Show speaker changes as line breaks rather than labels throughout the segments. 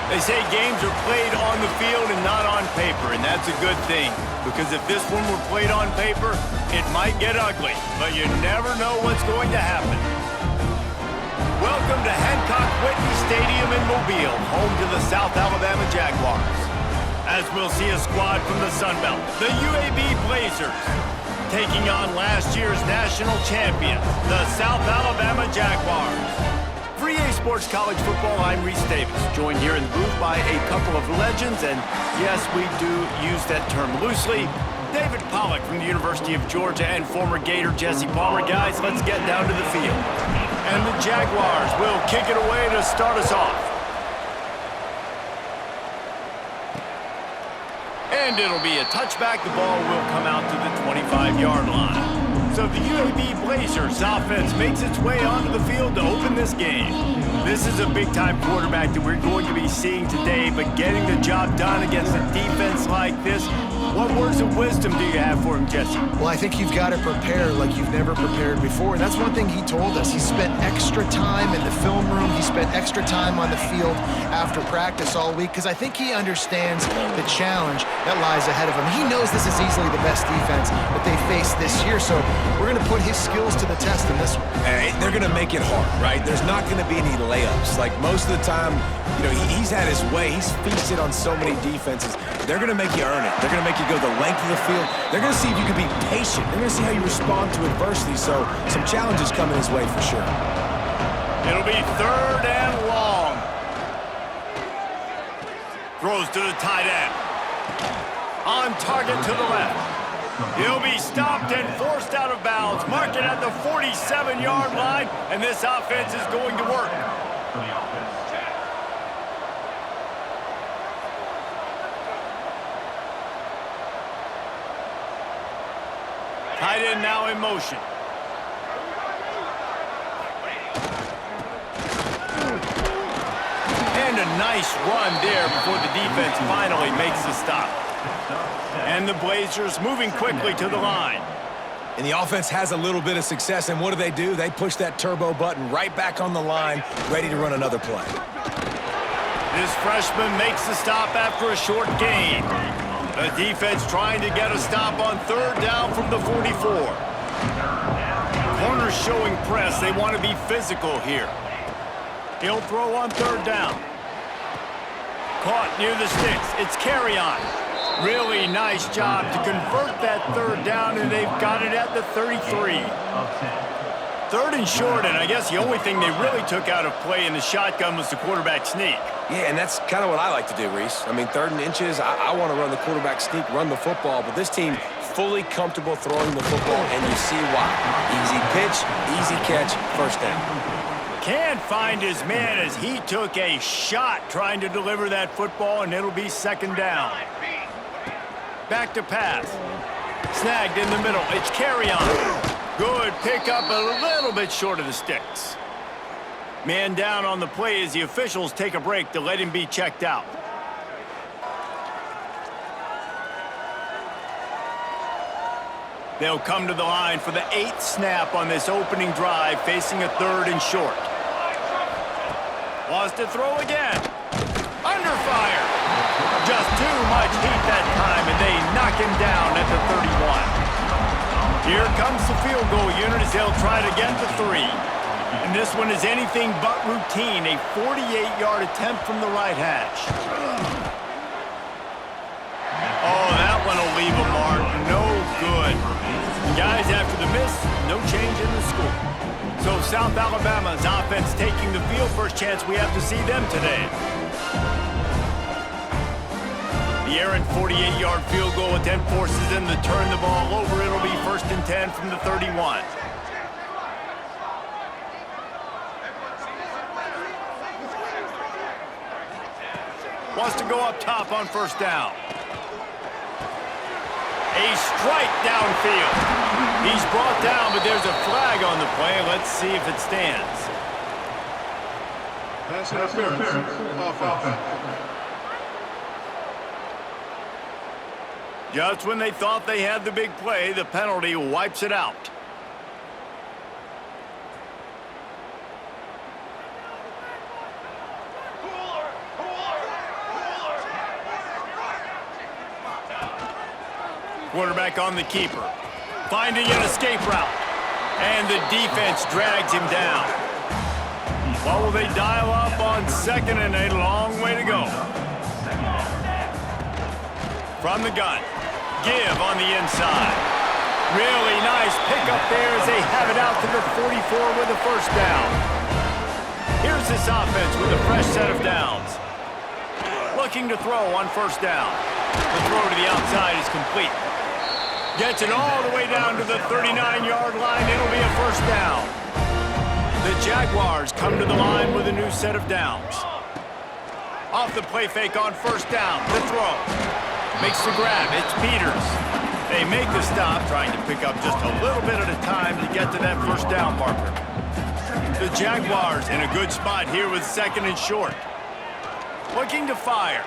They say games are played on the field and not on paper, and that's a good thing. Because if this one were played on paper, it might get ugly, but you never know what's going to happen. Welcome to Hancock Whitney Stadium in Mobile, home to the South Alabama Jaguars. As we'll see a squad from the Sun Belt, the UAB Blazers, taking on last year's national champions, the South Alabama Jaguars. For EA Sports College Football, I'm Reese Davis, joined here in the booth by a couple of legends, and yes, we do use that term loosely. David Pollack from the University of Georgia and former Gator Jesse Palmer. Guys, let's get down to the field. And the Jaguars will kick it away to start us off. And it'll be a touchback. The ball will come out to the 25-yard line. So the UAB Blazers offense makes its way onto the field to open this game. This is a big-time quarterback that we're going to be seeing today, but getting the job done against a defense like this, what words of wisdom do you have for him, Jesse?
Well, I think you've got to prepare like you've never prepared before. And that's one thing he told us. He spent extra time in the film room. He spent extra time on the field after practice all week because I think he understands the challenge that lies ahead of him. He knows this is easily the best defense that they face this year, so we're going to put his skills to the test in this one.
They're going to make it hard, right? There's not going to be any layups. Like most of the time, you know, he's had his way. He's feasted on so many defenses. They're going to make you earn it. They're going to make you go the length of the field. They're going to see if you can be patient. They're going to see how you respond to adversity. So some challenges coming his way for sure.
It'll be 3rd and long. Throws to the tight end. On target to the left. He'll be stopped and forced out of bounds. Mark it at the 47-yard line, and this offense is going to work. Tight end now in motion. And a nice run there before the defense finally makes the stop. And the Blazers moving quickly to the line.
And the offense has a little bit of success, and what do? They push that turbo button right back on the line, ready to run another play.
This freshman makes the stop after a short gain. The defense trying to get a stop on 3rd down from the 44. Corners showing press. They want to be physical here. He'll throw on 3rd down. Caught near the sticks. It's Carry-On. Really nice job to convert that 3rd down, and they've got it at the 33. 3rd and short, and I guess the only thing they really took out of play in the shotgun was the quarterback sneak.
Yeah, and that's kind of what I like to do, Reese. I mean, 3rd and inches, I want to run the quarterback sneak, run the football, but this team fully comfortable throwing the football, and you see why. Easy pitch, easy catch, 1st down.
Can't find his man as he took a shot trying to deliver that football, and it'll be 2nd down. Back to pass. Snagged in the middle. It's Carry-On. Good pickup, a little bit short of the sticks. Man down on the play as the officials take a break to let him be checked out. They'll come to the line for the 8th snap on this opening drive, facing a 3rd and short. Wants to throw again. Under fire. Just too much heat that time, and they knock him down at the 31. Here comes the field goal unit as they'll try to get the 3. And this one is anything but routine, a 48-yard attempt from the right hash. Oh, that one will leave a mark. No good. Guys, after the miss, no change in the score. So South Alabama's offense taking the field. First chance we have to see them today. The errant 48-yard field goal attempt forces them to turn the ball over. It'll be 1st and 10 from the 31. Wants to go up top on 1st down. A strike downfield. He's brought down, but there's a flag on the play. Let's see if it stands.
Pass interference. Offense.
Just when they thought they had the big play, the penalty wipes it out. Quarterback on the keeper. Finding an escape route. And the defense drags him down. What will they dial up on second and a long way to go? From the gun. Give on the inside. Really nice pickup there as they have it out to the 44 with a first down. Here's this offense with a fresh set of downs. Looking to throw on first down. The throw to the outside is complete. Gets it all the way down to the 39-yard line. It'll be a first down. The Jaguars come to the line with a new set of downs. Off the play fake on first down. The throw. Makes the grab. It's Peters. They make the stop, trying to pick up just a little bit at a time to get to that first down marker. The Jaguars in a good spot here with second and short. Looking to fire.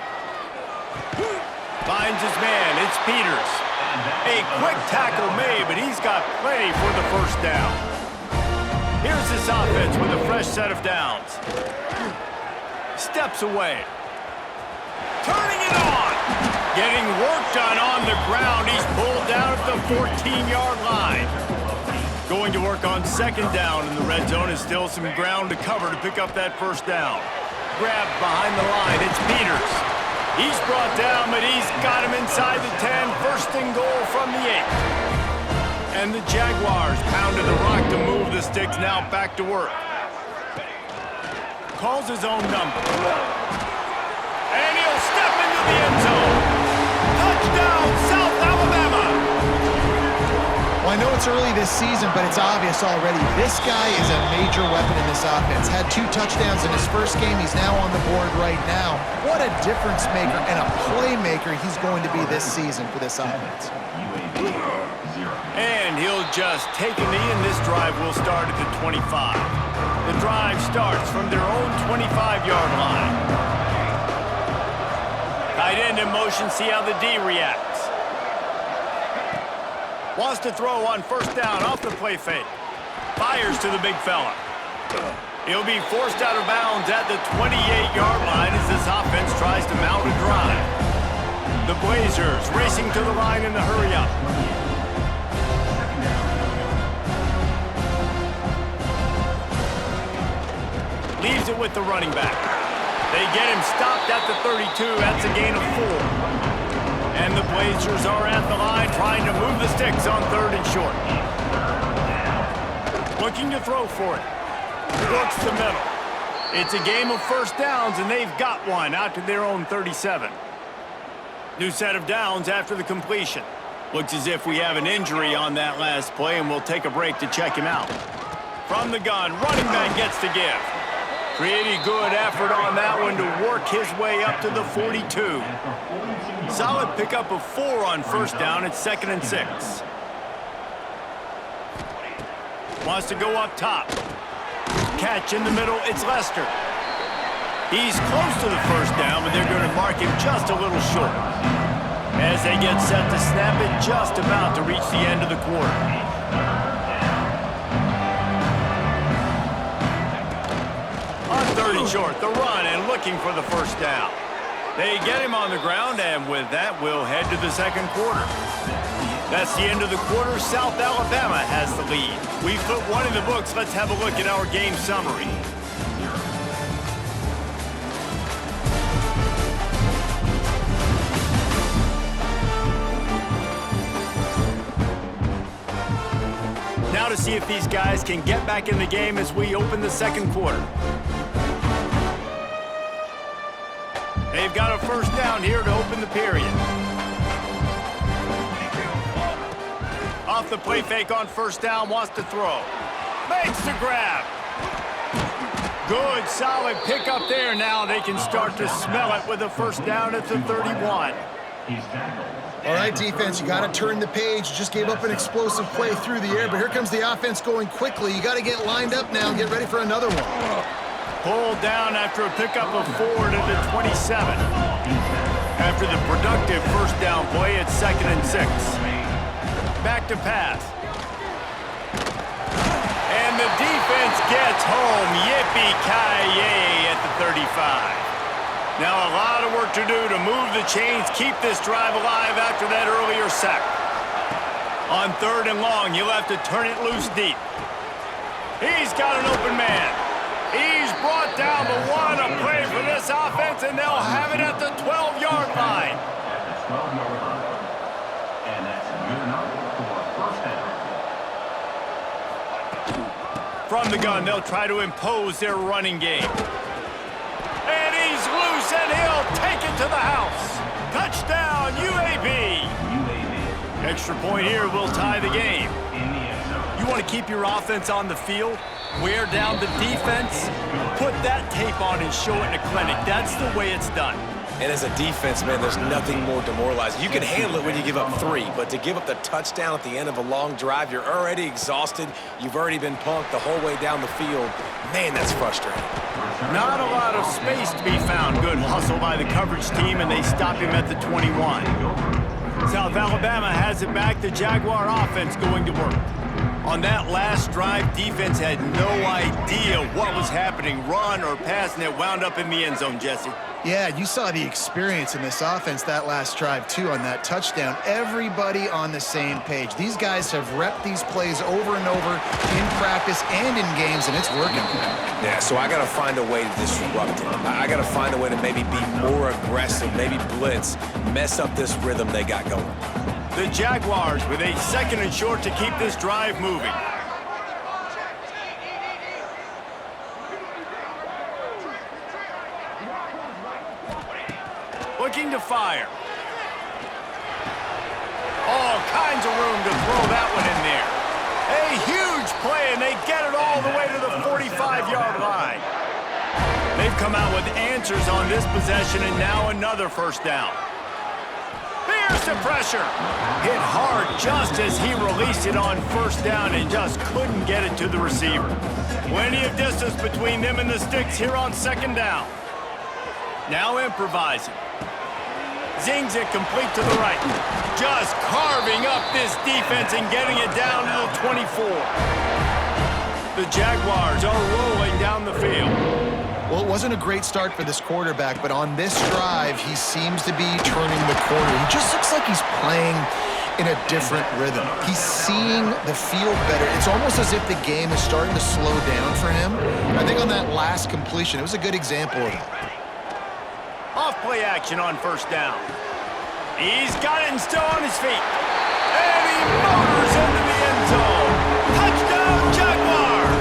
Finds his man. It's Peters. A quick tackle made, but he's got plenty for the first down. Here's this offense with a fresh set of downs. Steps away. Turning it on. Getting work done on the ground. He's pulled down at the 14-yard line. Going to work on second down in the red zone is still some ground to cover to pick up that first down. Grabbed behind the line. It's Peters. He's brought down, but he's got him inside the 10. First and goal from the 8. And the Jaguars pounded the rock to move the sticks, now back to work. Calls his own number. And he'll step into the end zone. Touchdown, South Alabama!
Well, I know it's early this season, but it's obvious already. This guy is a major weapon in this offense. Had 2 touchdowns in his first game. He's now on the board right now. What a difference maker and a playmaker he's going to be this season for this offense.
And he'll just take a knee, and this drive will start at the 25. The drive starts from their own 25-yard line. Tight end in motion, see how the D reacts. Wants to throw on first down off the play fake. Fires to the big fella. He'll be forced out of bounds at the 28-yard line as this offense tries to mount a drive. The Blazers racing to the line in the hurry-up. Leaves it with the running back. They get him stopped at the 32. That's a gain of 4. And the Blazers are at the line trying to move the sticks on third and short. Looking to throw for it. Works the middle. It's a game of first downs, and they've got one out to their own 37. New set of downs after the completion. Looks as if we have an injury on that last play, and we'll take a break to check him out. From the gun, running back gets to give. Pretty good effort on that one to work his way up to the 42. Solid pickup of 4 on first down. It's 2nd and 6. Wants to go up top. Catch in the middle. It's Lester. He's close to the first down, but they're going to mark him just a little short. As they get set to snap it, just about to reach the end of the quarter. On third and short, the run and looking for the first down. They get him on the ground, and with that, we'll head to the second quarter. That's the end of the quarter. South Alabama has the lead. We've put one in the books. Let's have a look at our game summary. Now to see if these guys can get back in the game as we open the second quarter. They've got a first down here to open the period. Off the play fake on first down, wants to throw. Makes the grab. Good, solid pickup there. Now they can start to smell it with a first down at the 31.
All right, defense, you got to turn the page. Just gave up an explosive play through the air, but here comes the offense going quickly. You got to get lined up now and get ready for another one.
Pulled down after a pickup of 4 to the 27. After the productive first down play, it's 2nd and 6. Back to pass. And the defense gets home. Yippee-ki-yay at the 35. Now a lot of work to do to move the chains, keep this drive alive after that earlier sack. On 3rd and long, you'll have to turn it loose deep. He's got an open man. He's brought down the one. A play for this offense, and they'll have it at the 12-yard line.
At the 12-yard line. And that's good enough for a first down.
From the gun, they'll try to impose their running game. And he's loose, and he'll take it to the house. Touchdown, UAB. Extra point here will tie the game. You want to keep your offense on the field, wear down the defense, put that tape on and show it in a clinic. That's the way it's done.
And as a defense, man, there's nothing more demoralizing. You can handle it when you give up 3, but to give up the touchdown at the end of a long drive, you're already exhausted. You've already been punked the whole way down the field. Man, that's frustrating.
Not a lot of space to be found. Good hustle by the coverage team, and they stop him at the 21. South Alabama has it back. The Jaguar offense going to work. On that last drive, defense had no idea what was happening, run or pass, and it wound up in the end zone, Jesse.
Yeah, you saw the experience in this offense that last drive, too, on that touchdown. Everybody on the same page. These guys have repped these plays over and over in practice and in games, and it's working.
Yeah, so I got to find a way to disrupt it. I got to find a way to maybe be more aggressive, maybe blitz, mess up this rhythm they got going.
The Jaguars with a 2nd and short to keep this drive moving. Looking to fire. All kinds of room to throw that one in there. A huge play, and they get it all the way to the 45-yard line. They've come out with answers on this possession, and now another first down. Here's the pressure. Hit hard just as he released it on first down and just couldn't get it to the receiver. Plenty of distance between them and the sticks here on 2nd down. Now improvising. Zings it complete to the right. Just carving up this defense and getting it down to the 24. The Jaguars are rolling down the field.
Well, it wasn't a great start for this quarterback, but on this drive, he seems to be turning the corner. He just looks like he's playing in a different rhythm. He's seeing the field better. It's almost as if the game is starting to slow down for him. I think on that last completion, it was a good example of it.
Off-play action on first down. He's got it and still on his feet. And he motors into the end zone. Touchdown, Jaguars!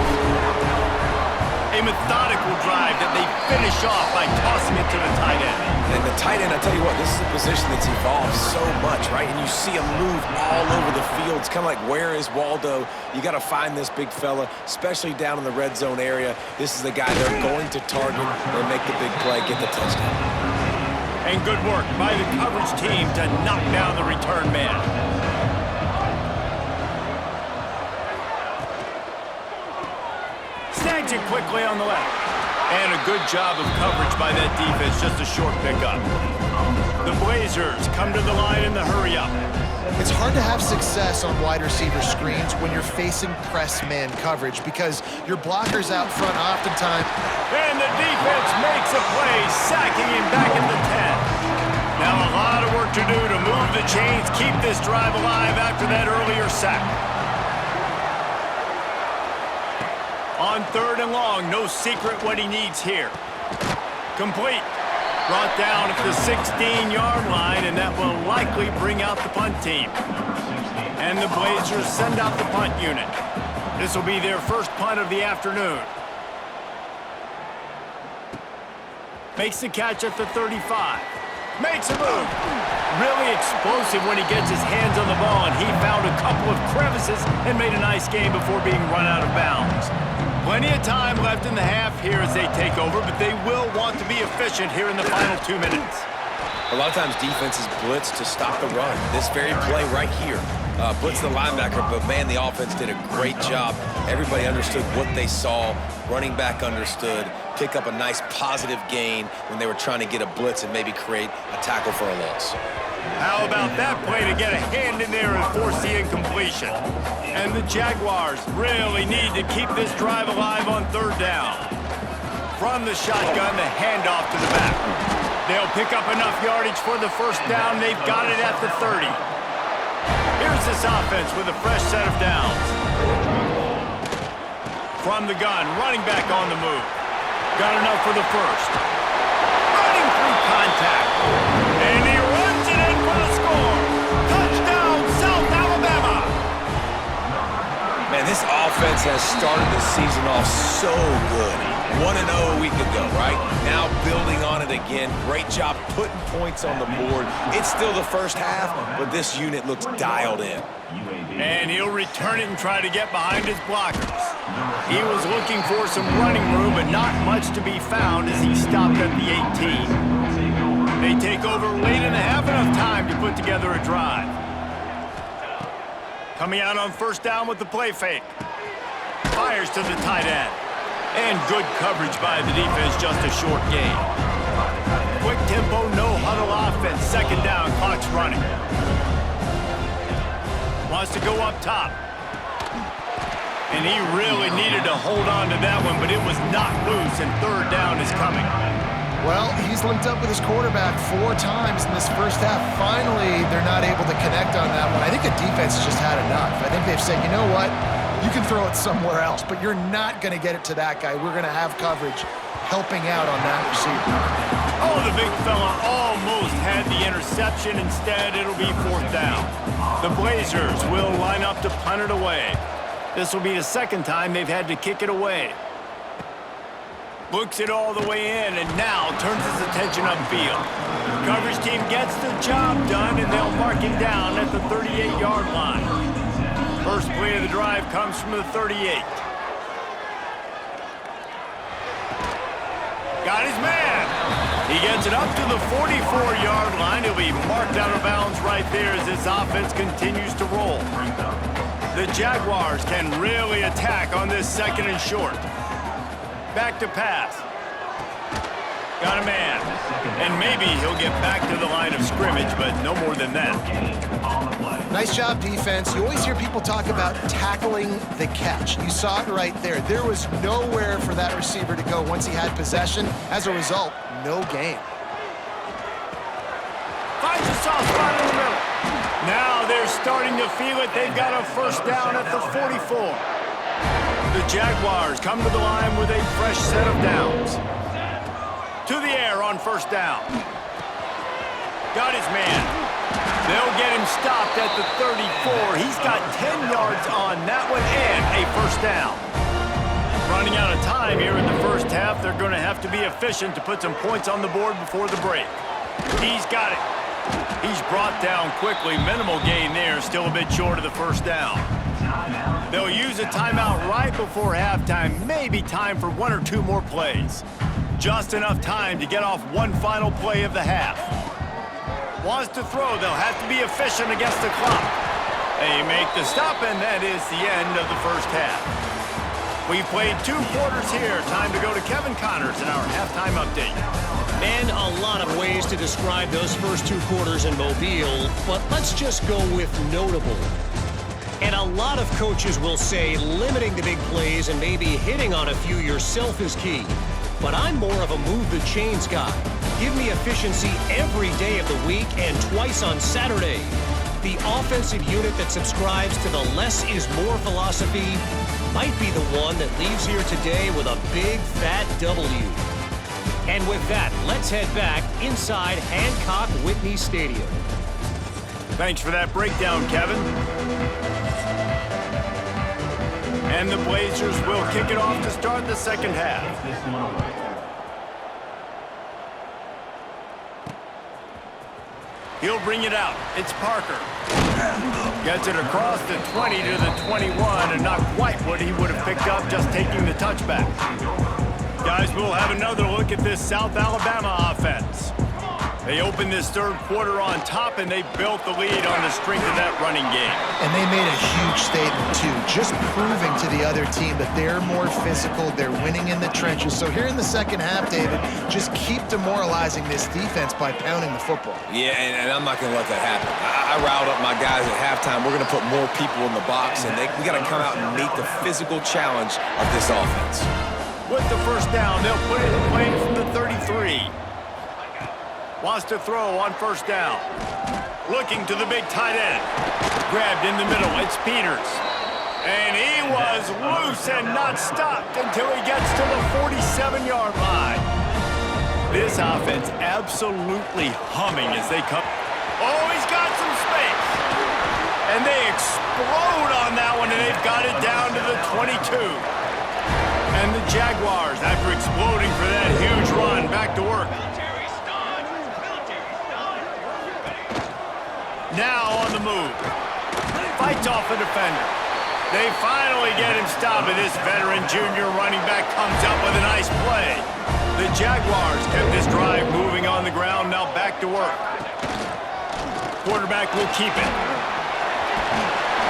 A methodical drive that they finish off by tossing it to the tight end.
And the tight end, I tell you what, this is a position that's evolved so much, right? And you see him move all over the field. It's kind of like, where is Waldo? You got to find this big fella, especially down in the red zone area. This is the guy they're going to target and make the big play, get the touchdown.
And good work by the coverage team to knock down the return man. Snags it quickly on the left. And a good job of coverage by that defense, just a short pickup. The Blazers come to the line in the hurry-up.
It's hard to have success on wide receiver screens when you're facing press man coverage because your blocker's out front oftentimes.
And the defense makes a play, sacking him back in the 10. Now a lot of work to do to move the chains, keep this drive alive after that earlier sack. On 3rd and long, no secret what he needs here. Complete. Brought down at the 16-yard line, and that will likely bring out the punt team. And the Blazers send out the punt unit. This will be their first punt of the afternoon. Makes the catch at the 35. Makes a move. Really explosive when he gets his hands on the ball, and he found a couple of crevices and made a nice game before being run out of bounds. Plenty of time left in the half here as they take over, but they will want to be efficient here in the final 2 minutes.
A lot of times defenses blitz to stop the run. This very play right here, blitz the linebacker, but man, the offense did a great job. Everybody understood what they saw. Running back understood. Pick up a nice positive gain when they were trying to get a blitz and maybe create a tackle for a loss.
How about that play to get a hand in there and force the incompletion? And the Jaguars really need to keep this drive alive on 3rd down. From the shotgun, the handoff to the back. They'll pick up enough yardage for the first down. They've got it at the 30. Here's this offense with a fresh set of downs. From the gun, running back on the move. Got enough for the first. Running through contact. And he runs it in for the score. Touchdown, South Alabama.
Man, this offense has started the season off so good. 1-0 a week ago, right? Now building on it again. Great job putting points on the board. It's still the first half, but this unit looks dialed in.
And he'll return it and try to get behind his blockers. He was looking for some running room, but not much to be found as he stopped at the 18. They take over late and have enough time to put together a drive. Coming out on first down with the play fake. Fires to the tight end. And good coverage by the defense, just a short gain. Quick tempo, no huddle offense. Second down, clock's running. Wants to go up top. And he really needed to hold on to that one, but it was not loose, and third down is coming.
Well, he's linked up with his quarterback 4 times in this first half. Finally, they're not able to connect on that one. I think the defense just had enough. I think they've said, you know what? You can throw it somewhere else, but you're not going to get it to that guy. We're going to have coverage helping out on that receiver.
Oh, the big fella almost had the interception. Instead, it'll be fourth down. The Blazers will line up to punt it away. This will be the second time they've had to kick it away. Looks it all the way in, and now turns his attention upfield. Coverage team gets the job done, and they'll mark him down at the 38-yard line. First play of the drive comes from the 38. Got his man. He gets it up to the 44-yard line. He'll be marked out of bounds right there as this offense continues to roll. The Jaguars can really attack on this second and short. Back to pass. Got a man. And maybe he'll get back to the line of scrimmage, but no more than that.
Nice job, defense. You always hear people talk about tackling the catch. You saw it right there. There was nowhere for that receiver to go once he had possession. As a result, no gain.
Finds a soft spot in the middle. Now they're starting to feel it. They've got a first down at the 44. The Jaguars come to the line with a fresh set of downs. To the air on first down. Got his man. They'll get him stopped at the 34. He's got 10 yards on that one and a first down. Running out of time here in the first half. They're going to have to be efficient to put some points on the board before the break. He's got it. He's brought down quickly. Minimal gain there. Still a bit short of the first down. They'll use a timeout right before halftime. Maybe time for 1 or 2 more plays. Just enough time to get off one final play of the half. Wants to throw. They'll have to be efficient against the clock. They make the stop, and that is the end of the first half. We've played 2 quarters here. Time to go to Kevin Connors in our halftime update.
And a lot of ways to describe those first 2 quarters in Mobile, but let's just go with notable. And a lot of coaches will say limiting the big plays and maybe hitting on a few yourself is key. But I'm more of a move the chains guy. Give me efficiency every day of the week and twice on Saturday. The offensive unit that subscribes to the less is more philosophy might be the one that leaves here today with a big fat W. And with that, let's head back inside Hancock Whitney Stadium.
Thanks for that breakdown, Kevin. And the Blazers will kick it off to start the second half. He'll bring it out. It's Parker. Gets it across the 20 to the 21, and not quite what he would have picked up just taking the touchback. Guys, we'll have another look at this South Alabama offense. They opened this third quarter on top, and they built the lead on the strength of that running game.
And they made a huge statement, too, just proving to the other team that they're more physical, they're winning in the trenches. So here in the second half, David, just keep demoralizing this defense by pounding the football.
Yeah, and I'm not going to let that happen. I riled up my guys at halftime. We're going to put more people in the box, and we got to come out and meet the physical challenge of this offense.
With the first down, they'll put it in play from the 33. Wants to throw on first down. Looking to the big tight end. grabbed in the middle. It's Peters. And he was loose and not stopped until he gets to the 47-yard line. This offense absolutely humming as they come. Oh, he's got some space. And they explode on that one, and they've got it down to the 22. And the Jaguars, after exploding for that huge run, back to work. Now on the move. Fights off a defender. They finally get him stopped, and this veteran junior running back comes up with a nice play. The Jaguars kept this drive moving on the ground, now back to work. Quarterback will keep it.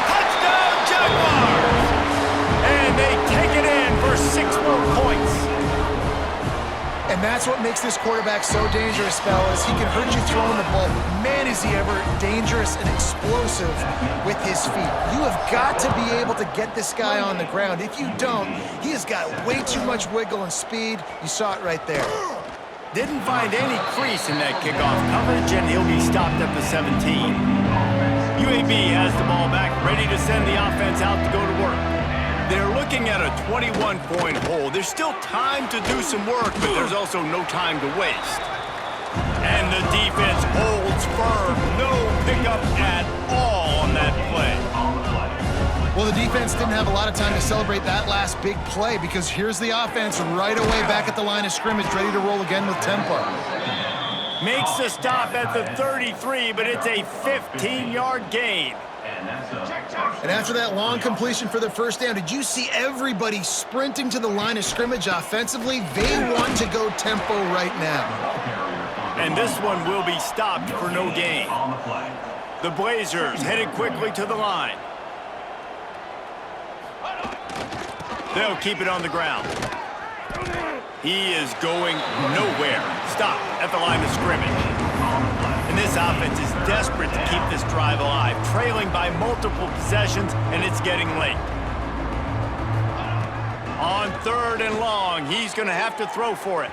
Touchdown, Jaguars! And they take it in for 6 more points.
And that's what makes this quarterback so dangerous, fellas. He can hurt you throwing the ball. Man, is he ever dangerous and explosive with his feet. You have got to be able to get this guy on the ground. If you don't, he has got way too much wiggle and speed. You saw it right there.
Didn't find any crease in that kickoff coverage, and he'll be stopped at the 17. UAB has the ball back, ready to send the offense out to go to work. They're looking at a 21-point hole. There's still time to do some work, but there's also no time to waste. And the defense holds firm. No pickup at all on that play.
Well, the defense didn't have a lot of time to celebrate that last big play because here's the offense right away back at the line of scrimmage, ready to roll again with tempo.
Makes the stop at the 33, but it's a 15-yard gain.
And after that long completion for the first down, did you see everybody sprinting to the line of scrimmage offensively? They want to go tempo right now.
And this one will be stopped for no gain. The Blazers headed quickly to the line. They'll keep it on the ground. He is going nowhere. Stop at the line of scrimmage. And this offense is desperate to keep this drive alive, trailing by multiple possessions, and it's getting late. On 3rd and long, he's going to have to throw for it.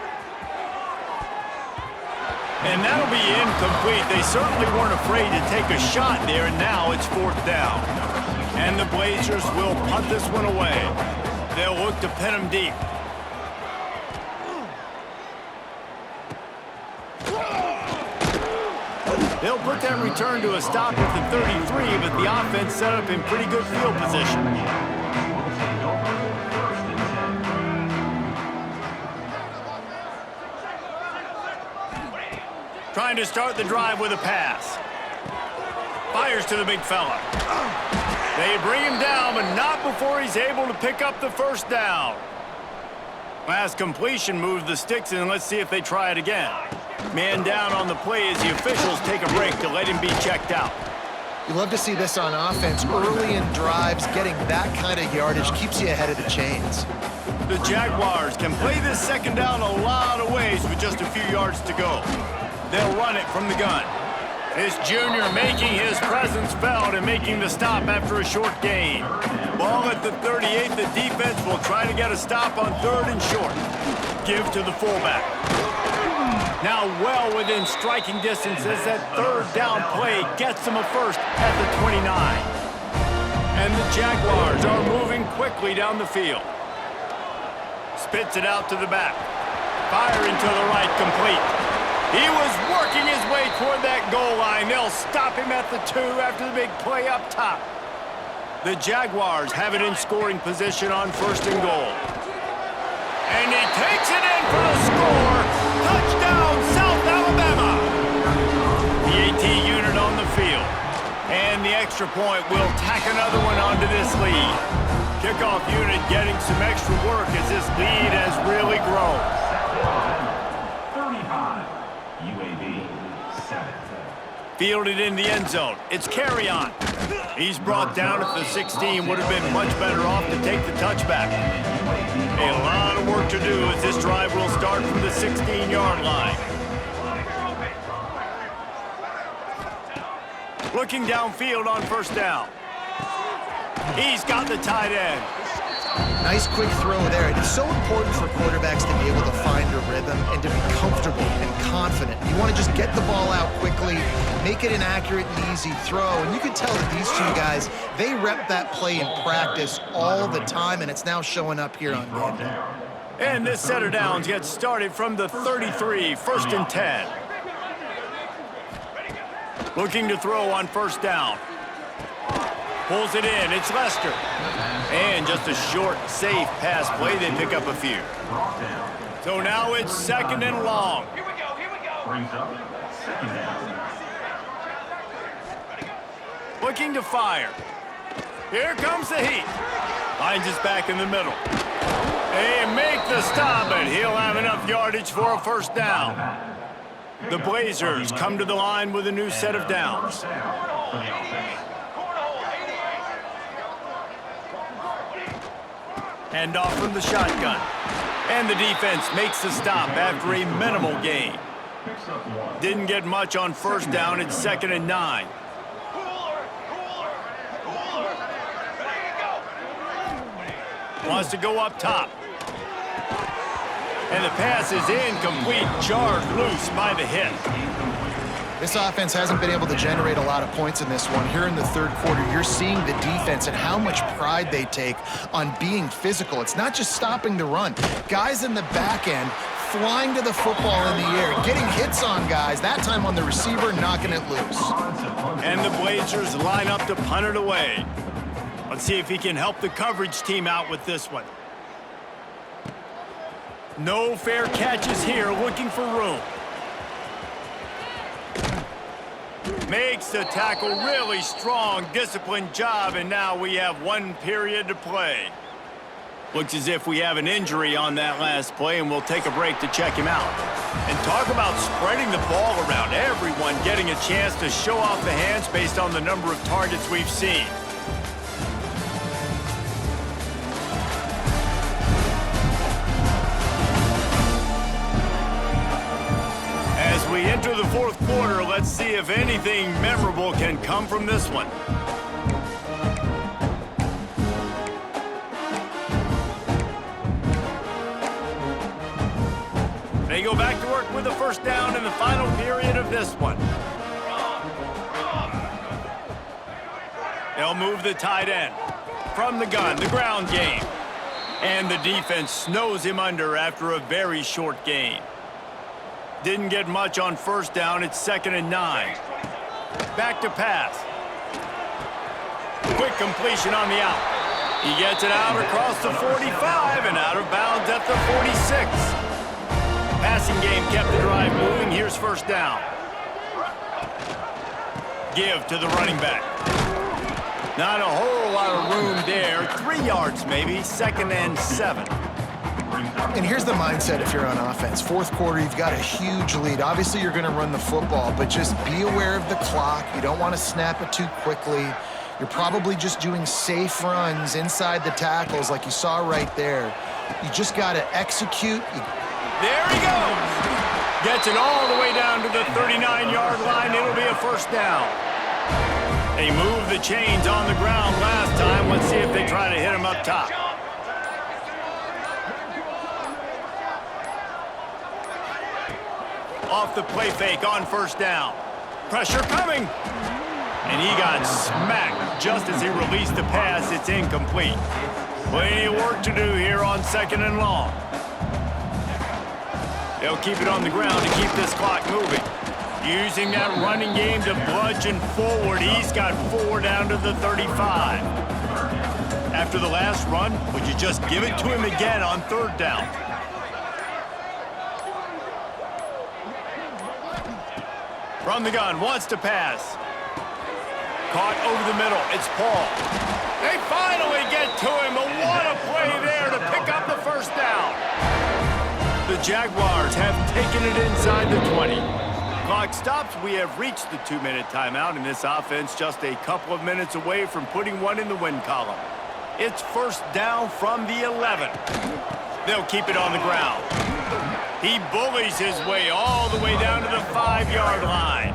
And that'll be incomplete. They certainly weren't afraid to take a shot there, and now it's 4th down. And the Blazers will punt this one away. They'll look to pin him deep. They'll put that return to a stop at the 33, but the offense set up in pretty good field position. Trying to start the drive with a pass. Fires to the big fella. They bring him down, but not before he's able to pick up the first down. Last completion moved the sticks in. Let's see if they try it again. Man down on the play as the officials take a break to let him be checked out.
You love to see this on offense. Early in drives, getting that kind of yardage keeps you ahead of the chains.
The Jaguars can play this second down a lot of ways with just a few yards to go. They'll run it from the gun. This junior making his presence felt and making the stop after a short gain. Ball at the 38, the defense will try to get a stop on 3rd and short. Give to the fullback. Now well within striking distance as that 3rd down play gets them a first at the 29. And the Jaguars are moving quickly down the field. Spits it out to the back. Firing to the right, complete. He was working his way toward that goal line. They'll stop him at the 2 after the big play up top. The Jaguars have it in scoring position on 1st and goal. And he takes it in for the score. Touchdown, South Alabama. The AT unit on the field. And the extra point will tack another one onto this lead. Kickoff unit getting some extra work as this lead has really grown.
35. UAB 7.
Fielded in the end zone. It's Carry-On. He's brought down at the 16. Would have been much better off to take the touchback. A lot of work to do as this drive will start from the 16-yard line. Looking downfield on 1st down. He's got the tight end.
Nice quick throw there. And it's so important for quarterbacks to be able to find a rhythm and to be comfortable and confident. You want to just get the ball out quickly, make it an accurate and easy throw. And you can tell that these two guys, they rep that play in practice all the time, and it's now showing up here on game day.
And this set of downs gets started from the 33, 1st and 10. Looking to throw on 1st down. Pulls it in. It's Lester. And just a short, safe pass play. They pick up a few. So now it's 2nd and long.
Here we go. Brings up 2nd down.
Looking to fire. Here comes the heat. Finds his back in the middle. They make the stop, and he'll have enough yardage for a 1st down. The Blazers come to the line with a new set of downs. Hand off from the shotgun. And the defense makes the stop after a minimal gain. Didn't get much on 1st down. It's 2nd and 9. Wants to go up top. And the pass is incomplete, jarred loose by the hit.
This offense hasn't been able to generate a lot of points in this one. Here in the 3rd quarter, you're seeing the defense and how much pride they take on being physical. It's not just stopping the run. Guys in the back end flying to the football in the air, getting hits on guys, that time on the receiver, knocking it loose.
And the Blazers line up to punt it away. Let's see if he can help the coverage team out with this one. No fair catches here, looking for room. Makes the tackle really strong, disciplined job, and now we have 1 period to play. Looks as if we have an injury on that last play, and we'll take a break to check him out. And talk about spreading the ball around, everyone getting a chance to show off the hands based on the number of targets we've seen. As we enter the 4th quarter, let's see if anything memorable can come from this one. They go back to work with a 1st down in the final period of this one. They'll move the tight end. From the gun, the ground game. And the defense snows him under after a very short gain. Didn't get much on 1st down. It's 2nd and 9. Back to pass. Quick completion on the out. He gets it out across the 45 and out of bounds at the 46. Passing game kept the drive moving. Here's 1st down. Give to the running back. Not a whole lot of room there. 3 yards maybe. 2nd and 7.
And here's the mindset if you're on offense. 4th quarter, you've got a huge lead. Obviously, you're going to run the football, but just be aware of the clock. You don't want to snap it too quickly. You're probably just doing safe runs inside the tackles like you saw right there. You just got to execute.
There he goes. Gets it all the way down to the 39-yard line. It'll be a 1st down. They moved the chains on the ground last time. Let's see if they try to hit him up top. Off the play fake on 1st down. Pressure coming. And he got smacked just as he released the pass. It's incomplete. Plenty of work to do here on 2nd and long. They'll keep it on the ground to keep this clock moving. Using that running game to bludgeon forward. He's got 4 down to the 35. After the last run, would you just give it to him again on 3rd down? From the gun, wants to pass. Caught over the middle, it's Paul. They finally get to him, but what a play there to pick up the 1st down. The Jaguars have taken it inside the 20. Clock stops, we have reached the 2-minute timeout, and this offense just a couple of minutes away from putting one in the win column. It's 1st down from the 11. They'll keep it on the ground. He bullies his way all the way down to the 5-yard line.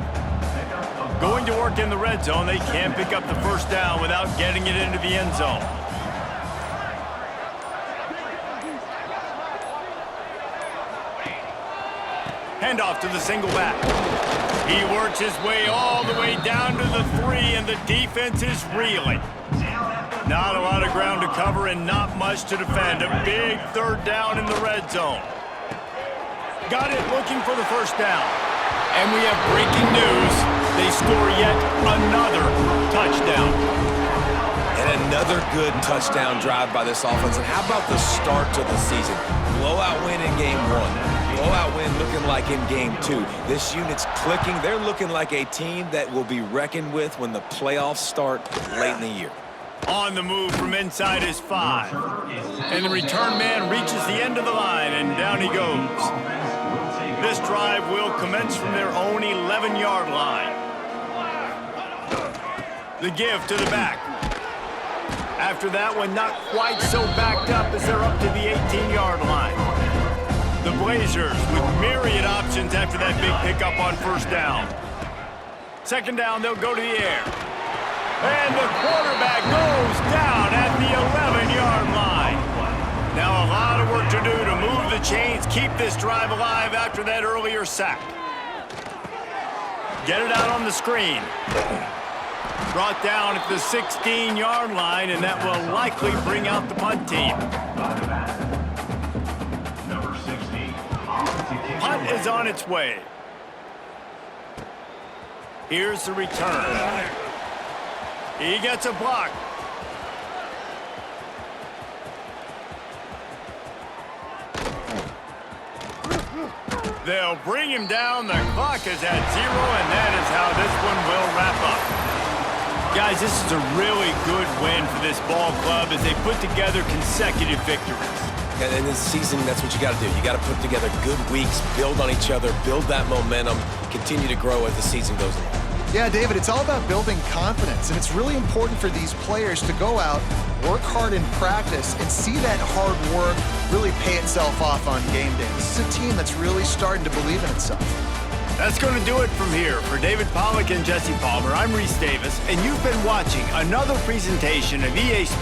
Going to work in the red zone, they can't pick up the 1st down without getting it into the end zone. Handoff to the single back. He works his way all the way down to the 3, and the defense is reeling. Not a lot of ground to cover and not much to defend. A big third down in the red zone. Got it, looking for the first down. And we have breaking news. They score yet another touchdown.
And another good touchdown drive by this offense. And how about the start to the season? Blowout win in game 1. Blowout win looking like in game 2. This unit's clicking. They're looking like a team that will be reckoned with when the playoffs start late in the year.
On the move from inside his 5. And the return man reaches the end of the line, and down he goes. This drive will commence from their own 11-yard line. The give to the back. After that one, not quite so backed up as they're up to the 18-yard line. The Blazers with myriad options after that big pickup on first down. Second down, they'll go to the air. And the quarterback goes down at the 11-yard line. Now a lot of work to do to move the chains, keep this drive alive after that earlier sack. Get it out on the screen. Brought down at the 16-yard line, and that will likely bring out the punt team.
Number 60.
Punt is on its way. Here's the return. He gets a block. They'll bring him down. The clock is at 0, and that is how this one will wrap up. Guys, this is a really good win for this ball club as they put together consecutive victories.
And in this season, that's what you got to do. You got to put together good weeks, build on each other, build that momentum, continue to grow as the season goes along.
Yeah, David, it's all about building confidence, and it's really important for these players to go out, work hard in practice, and see that hard work really pay itself off on game day. This is a team that's really starting to believe in itself.
That's going to do it from here. For David Pollack and Jesse Palmer, I'm Reese Davis, and you've been watching another presentation of EA Sports.